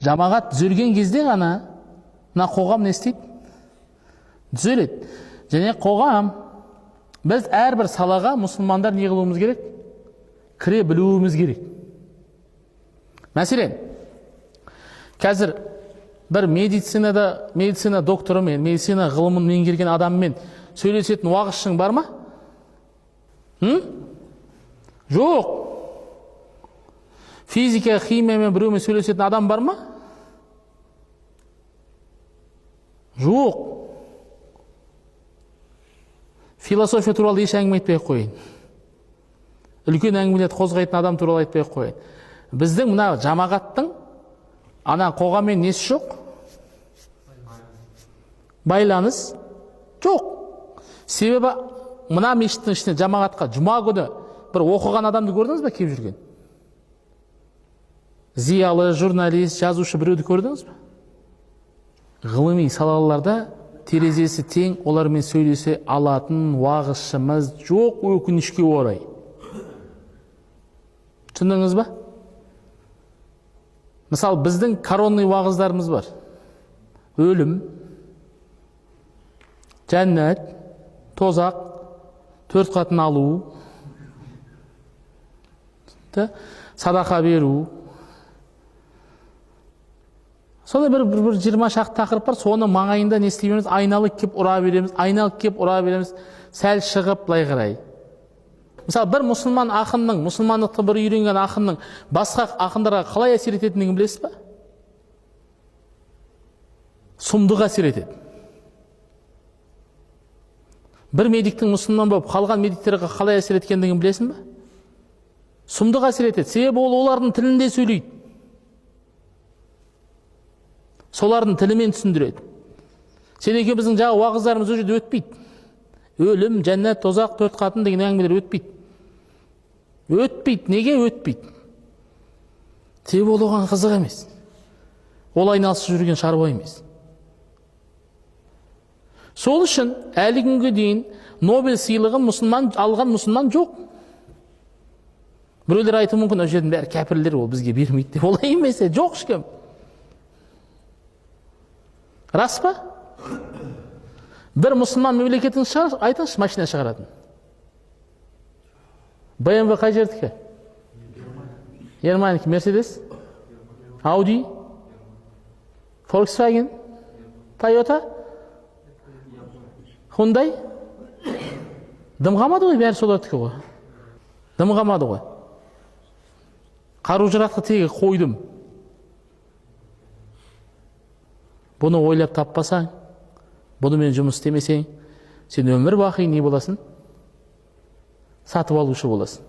Жамағат түзелген кезде ғана мына қоғам не істейді? Түзеледі. Және қоғам, біз әрбір салаға мұсылмандар не қылуымыз керек? Кіре білуіміз керек. Мәселен, қазір бір медицина докторымен, медицина ғылымын меңгерген адаммен сөйлесетін уағызшың бар ма? Жоқ. Физика, химиямен біреумен сөйлесетін адам бар ма? Жоқ. Философия туралы еш әңгіме айтпай қойын. Үлкен әңгімелерді қозғайтын адам туралы айтпай қойын. Біздің мына жамағаттың ана қоғаммен несі жоқ? Байланыс жоқ. Себебі мына мешіттің ішіне жамағатқа жұма күні бір оқыған адамды көрдіңіз бе келіп жүрген? Зиялы, журналист, жазушы біреуді көрдіңіз бе? Ғылыми салаларда терезесі тең, олармен сөйлесе алатын уағызшымыз жоқ, өкінішке орай. Түсіндіңіз ба? Мысалы, біздің коронный уағыздарымыз бар. Өлім, жәннат, тозақ, 4 қатын алу, садақа беру. Сонда бір 20 шақты тақырып бар, соны маңайында не істей береміз? Айналып кеп ұра береміз, сәл шығып былай қарай. Мысалы, бір мұсылман ақынның, мұсылмандықты бір үйренген ақынның басқа ақындарға қалай әсер ететінін білесіз ба? Сұмдық әсер етеді. Бір медиктің мұсылман болып қалған медиктерге қалай әсер еткендігін білесің ба? Сұмдық әсер етеді. Себебі ол олардың тілінде сөйлейді. Солардың тілімен түсіндіреді. Сен екеуміздің жағы уағыздарымыз ол жерде өтпейді. Өлім, жәннат, тозақ, 4 қатын деген әңгімелер өтпейді. Неге өтпейді? Себебі ол оған қызық емес. Ол айналысып жүрген шаруа емес. Сол үшін әлі күнге дейін Нобель сыйлығын алған мұсылман жоқ. Біреулер айтуы мүмкін, ол жердің бәрі кәпірлер, ол бізге бермейді деп. Олай емес, жоқ ешкім. Рас па? Бір мұсылман мемлекетін айтыңызшы, машина шығаратын. BMW қай жердікі? Германиянікі. Мерседес? Ауди? Volkswagen? Toyota? Hyundai? Дымғамады ғой, бәрі солардікі ғой. Дымғамады ғой. Қару-жарақты тегі қойдым. Бұны ойлап таппасаң, бұнымен жұмыс істемесең, сен өмір бақи не боласың? Сатып алушы боласың.